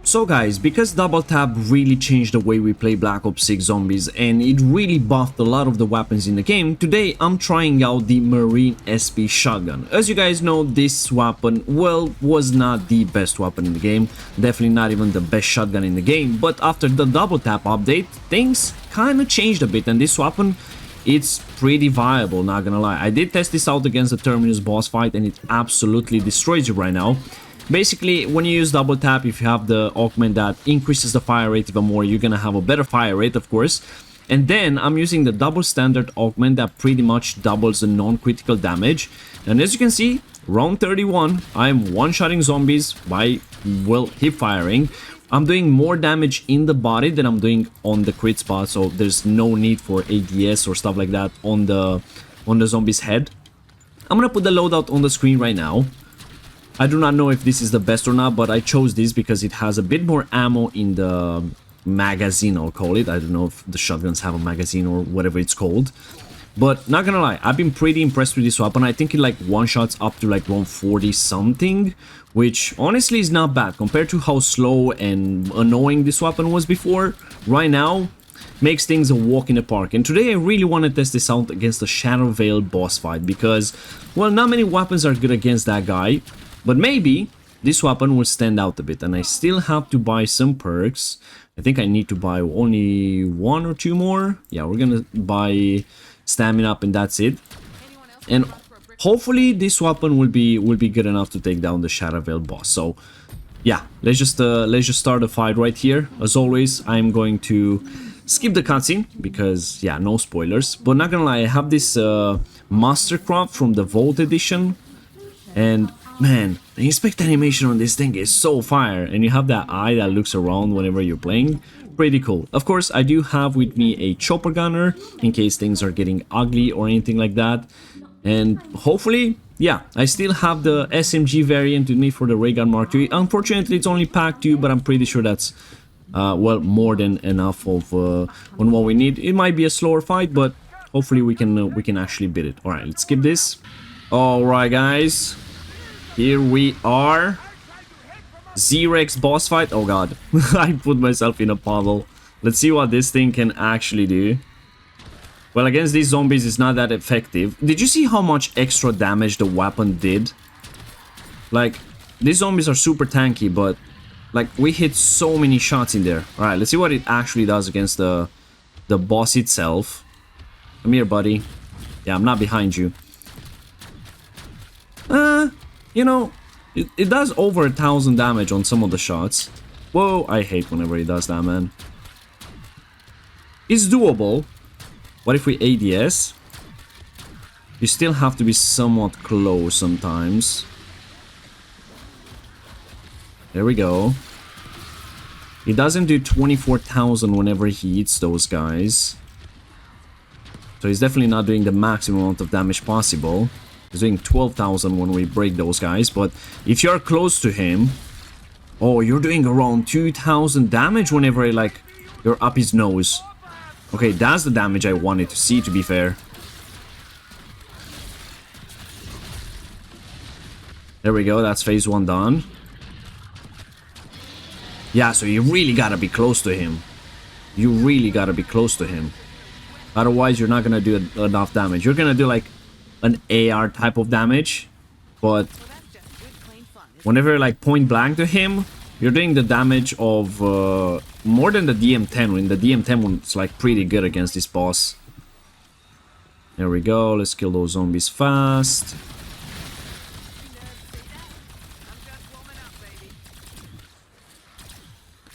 So guys, because Double Tap really changed the way we play Black Ops 6 Zombies and it really buffed a lot of the weapons in the game, today I'm trying out the Marine SP shotgun. As you guys know, this weapon, well, was not the best weapon in the game, definitely not even the best shotgun in the game, but after the Double Tap update, things kinda changed a bit and this weapon, it's pretty viable, not gonna lie. I did test this out against the Terminus boss fight and it absolutely destroys you right now. Basically, when you use Double Tap, if you have the augment that increases the fire rate even more, you're gonna have a better fire rate, of course. And then I'm using the double standard augment that pretty much doubles the non-critical damage. And as you can see, round 31, I'm one-shotting zombies by, well, hip firing. I'm doing more damage in the body than I'm doing on the crit spot, so there's no need for ADS or stuff like that on the zombie's head. I'm gonna put the loadout on the screen right now. I do not know if this is the best or not, but I chose this because it has a bit more ammo in the magazine, I'll call it. I don't know if the shotguns have a magazine or whatever it's called. But not gonna lie, I've been pretty impressed with this weapon. I think it like one-shots up to like 140 something, which honestly is not bad compared to how slow and annoying this weapon was before. Right now, makes things a walk in the park. And today I really want to test this out against the Shadow Veil boss fight because, well, not many weapons are good against that guy. But maybe this weapon will stand out a bit, and I still have to buy some perks. I think I need to buy only one or two more. Yeah, we're gonna buy stamina up and that's it. And hopefully this weapon will be good enough to take down the Shadow Veil boss. So yeah, let's just start the fight right here. As always, I'm going to skip the cutscene because yeah, no spoilers. But not gonna lie, I have this Mastercraft from the Vault edition, and man, the inspect animation on this thing is so fire, and you have that eye that looks around whenever you're playing. Pretty cool. Of course, I do have with me a chopper gunner in case things are getting ugly or anything like that. And hopefully, yeah, I still have the SMG variant with me for the ray gun Mark II. Unfortunately, it's only pack 2, but I'm pretty sure that's well, more than enough of on what we need. It might be a slower fight, but hopefully we can actually beat it. All right, let's skip this. All right, guys. Here we are. Z-Rex boss fight. Oh god. I put myself in a puddle. Let's see what this thing can actually do. Well, against these zombies it's not that effective. Did you see how much extra damage the weapon did? Like, these zombies are super tanky, but like we hit so many shots in there. Alright, let's see what it actually does against the boss itself. Come here, buddy. Yeah, I'm not behind you. You know, it does over 1,000 damage on some of the shots. Whoa, I hate whenever it does that, man. It's doable. What if we ADS? You still have to be somewhat close sometimes. There we go. It doesn't do 24,000 whenever he hits those guys. So he's definitely not doing the maximum amount of damage possible. He's doing 12,000 when we break those guys, but if you're close to him, oh, you're doing around 2,000 damage whenever like you're up his nose. Okay, that's the damage I wanted to see, to be fair. There we go, that's phase 1 done. Yeah, so you really gotta be close to him. You really gotta be close to him. Otherwise, you're not gonna do enough damage. You're gonna do like an AR type of damage, but whenever like point blank to him, you're doing the damage of more than the DM10. When the DM10 one's like pretty good against this boss. There we go. Let's kill those zombies fast.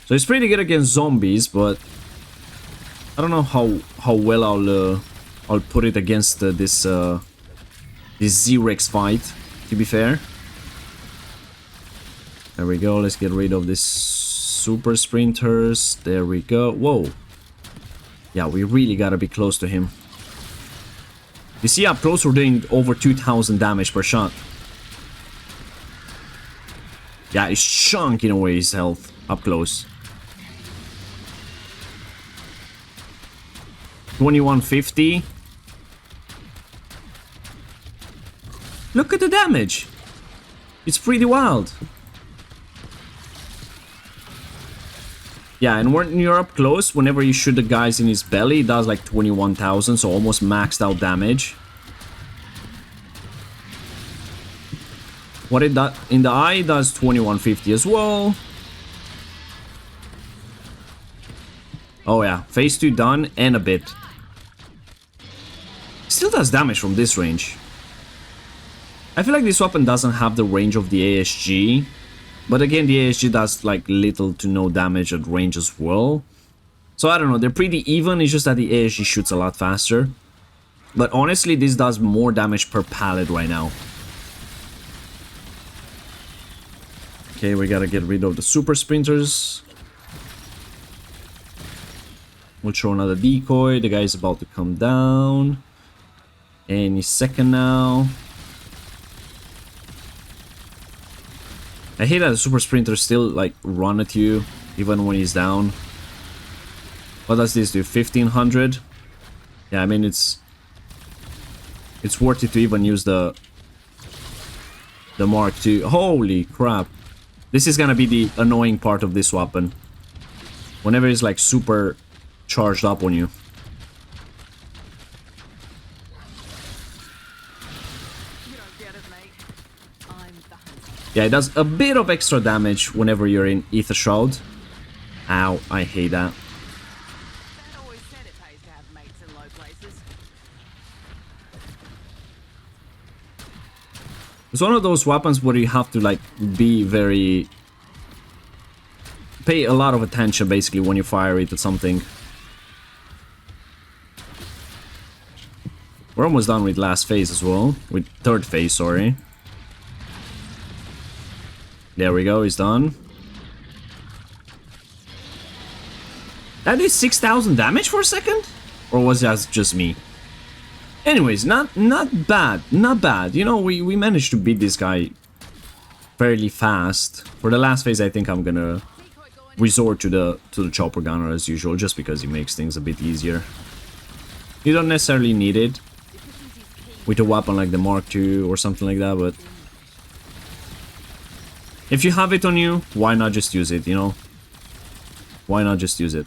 So it's pretty good against zombies, but I don't know how well I'll put it against this Z-Rex fight, to be fair. There we go, let's get rid of this super sprinters. There we go. Whoa. Yeah, we really gotta be close to him. You see up close we're doing over 2,000 damage per shot. Yeah, it's chunking away his health up close. 2150. Look at the damage. It's pretty wild. Yeah, and when you're up close, whenever you shoot the guys in his belly, it does like 21,000, so almost maxed out damage. What it does in the eye, it does 2150 as well. Oh yeah, phase 2 done and a bit. Still does damage from this range. I feel like this weapon doesn't have the range of the ASG. But again, the ASG does like little to no damage at range as well. So I don't know, they're pretty even, it's just that the ASG shoots a lot faster. But honestly, this does more damage per pallet right now. Okay, we gotta get rid of the super sprinters. We'll throw another decoy, the guy's about to come down. Any second now. I hate that the super sprinters still like run at you even when he's down. What does this do? 1500? Yeah, I mean it's worth it to even use the Mark II. Holy crap. This is gonna be the annoying part of this weapon. Whenever it's like super charged up on you. Yeah, it does a bit of extra damage whenever you're in Ether Shroud. Ow, I hate that. It's one of those weapons where you have to like be very... pay a lot of attention basically when you fire it at something. We're almost done with last phase as well. With third phase, sorry. There we go, he's done. That did 6,000 damage for a second? Or was that just me? Anyways, not bad, not bad. You know, we managed to beat this guy fairly fast. For the last phase, I think I'm gonna resort to the chopper gunner as usual, just because it makes things a bit easier. You don't necessarily need it with a weapon like the Mark II or something like that, but if you have it on you, why not just use it, you know? Why not just use it?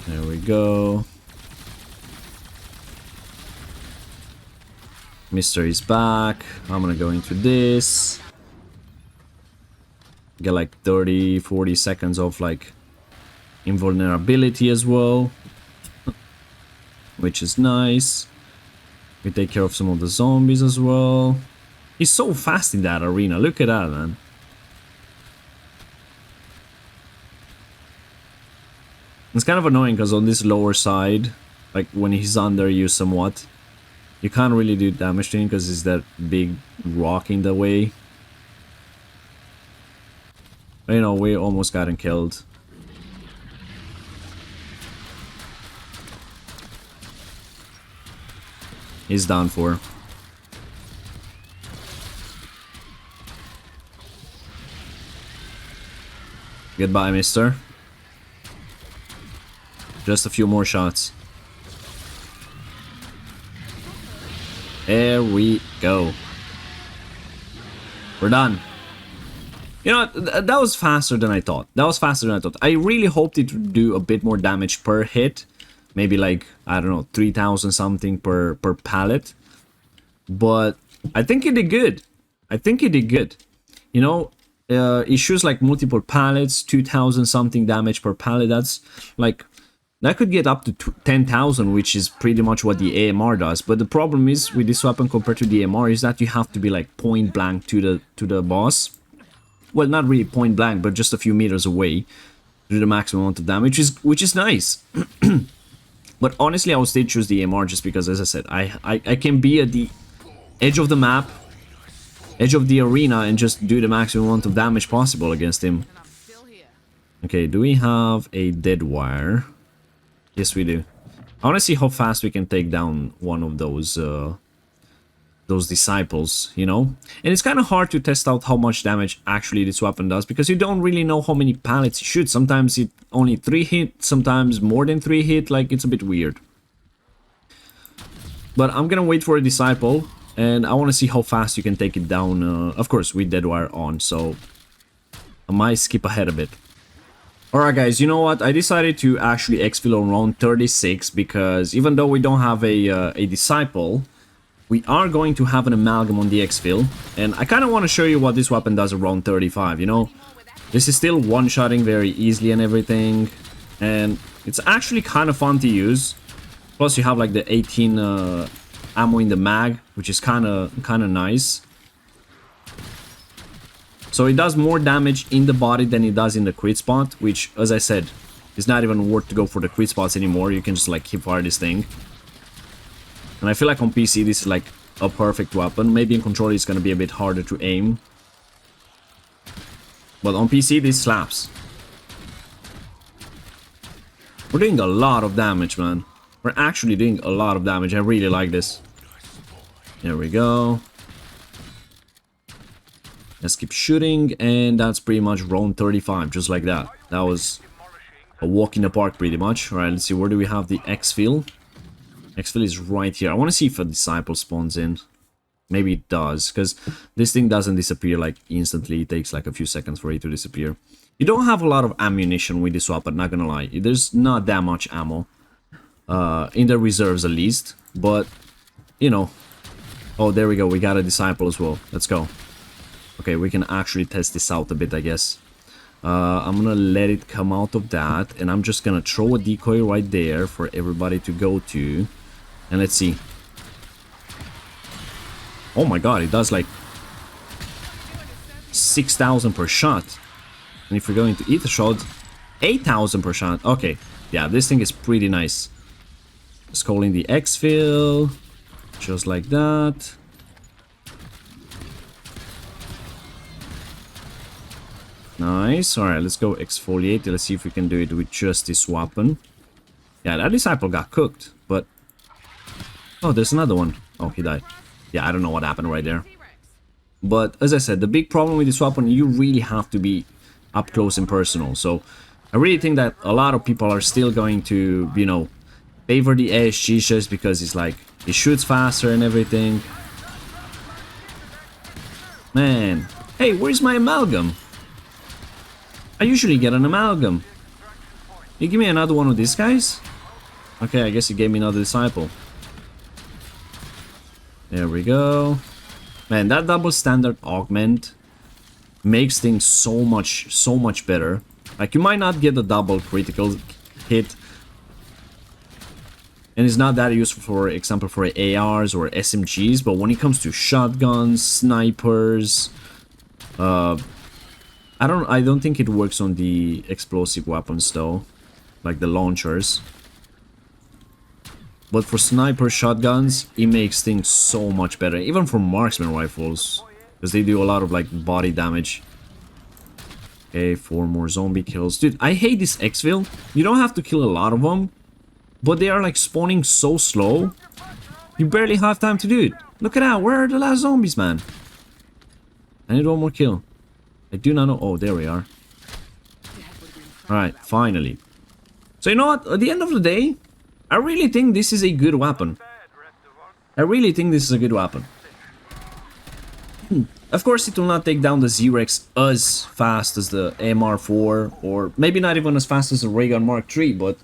There we go. Mister is back. I'm gonna go into this. Get like 30-40 seconds of like invulnerability as well. Which is nice. We take care of some of the zombies as well. He's so fast in that arena. Look at that, man. It's kind of annoying because on this lower side, like when he's under you somewhat, you can't really do damage to him because there's that big rock in the way. But, you know, we almost got him killed. He's done for. Goodbye, mister. Just a few more shots. There we go. We're done. You know, that was faster than I thought. That was faster than I thought. I really hoped it would do a bit more damage per hit. Maybe like, I don't know, 3,000 something per pallet. But I think it did good. I think it did good. You know, it shoots like multiple pallets, 2,000 something damage per pallet. That's like, that could get up to 10,000, which is pretty much what the AMR does. But the problem is with this weapon compared to the AMR is that you have to be like point blank to the boss. Well, not really point blank, but just a few meters away to do the maximum amount of damage, which is nice. But honestly, I would still choose the AMR just because, as I said, I can be at the edge of the map, edge of the arena, and just do the maximum amount of damage possible against him. Okay, do we have a dead wire? Yes, we do. I want to see how fast we can take down one of those disciples, you know? And it's kind of hard to test out how much damage actually this weapon does, because you don't really know how many pallets it shoots. Sometimes it only 3 hit, sometimes more than 3 hit, like it's a bit weird. But I'm gonna wait for a disciple, and I want to see how fast you can take it down, of course with dead wire on, so I might skip ahead a bit. Alright guys, you know what? I decided to actually exfil on round 36 because even though we don't have a disciple, we are going to have an amalgam on the exfil. And I kind of want to show you what this weapon does around 35, you know? This is still one-shotting very easily and everything. And it's actually kind of fun to use. Plus you have like the 18 ammo in the mag, which is kind of nice. So it does more damage in the body than it does in the crit spot, which, as I said, is not even worth to go for the crit spots anymore. You can just like hip fire this thing. And I feel like on PC this is like a perfect weapon. Maybe in controller it's going to be a bit harder to aim. But on PC this slaps. We're doing a lot of damage, man. We're actually doing a lot of damage. I really like this. There we go. Let's keep shooting, and that's pretty much round 35, just like that. That was a walk in the park, pretty much. Alright, let's see, where do we have the Exfil? Exfil is right here. I want to see if a disciple spawns in. Maybe it does, because this thing doesn't disappear like instantly. It takes like a few seconds for it to disappear. You don't have a lot of ammunition with this weapon, not gonna lie. There's not that much ammo. In the reserves at least, but, you know. Oh, there we go, we got a disciple as well. Let's go. Okay, we can actually test this out a bit, I guess. I'm gonna let it come out of that, and I'm just gonna throw a decoy right there for everybody to go to. And let's see. Oh my god, it does like 6,000 per shot. And if you're going to eat a shot, 8,000 per shot. Okay, yeah, this thing is pretty nice. Just calling the exfil, just like that. Nice. Alright, let's go exfoliate. Let's see if we can do it with just this weapon. Yeah, that disciple got cooked, but... Oh, there's another one. Oh, he died. Yeah, I don't know what happened right there. But, as I said, the big problem with this weapon, you really have to be up close and personal. So, I really think that a lot of people are still going to, you know, favor the ASG just because it's like, it shoots faster and everything. Man. Hey, where's my amalgam? I usually get an amalgam. You give me another one of these guys? Okay, I guess you gave me another disciple. There we go. Man, that double standard augment makes things so much better. Like, you might not get a double critical hit. And it's not that useful, for example, for ARs or SMGs. But when it comes to shotguns, snipers... I don't think it works on the explosive weapons though, like the launchers. But for sniper shotguns, it makes things so much better. Even for marksman rifles, because they do a lot of like body damage. Okay, 4 more zombie kills. Dude, I hate this exfil. You don't have to kill a lot of them, but they are like spawning so slow. You barely have time to do it. Look at that, where are the last zombies, man? I need one more kill. I do not know. Oh, there we are. Alright, finally. So you know what? At the end of the day, I really think this is a good weapon. I really think this is a good weapon. Of course, it will not take down the Xerex as fast as the AMR 4, or maybe not even as fast as the Raygun Mark 3, but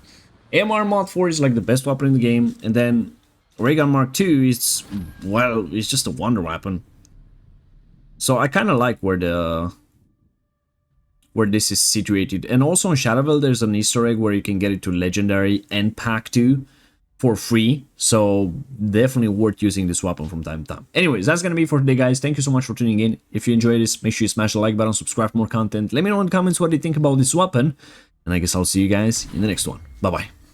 AMR Mod 4 is like the best weapon in the game, and then Raygun Mark 2 is, well, it's just a wonder weapon. So I kind of like where this is situated. And also on Shadowville there's an Easter egg where you can get it to Legendary and Pack 2 for free. So definitely worth using this weapon from time to time. Anyways, that's gonna be for today, guys. Thank you so much for tuning in. If you enjoyed this, make sure you smash the like button, subscribe for more content. Let me know in the comments what you think about this weapon. And I guess I'll see you guys in the next one. Bye bye.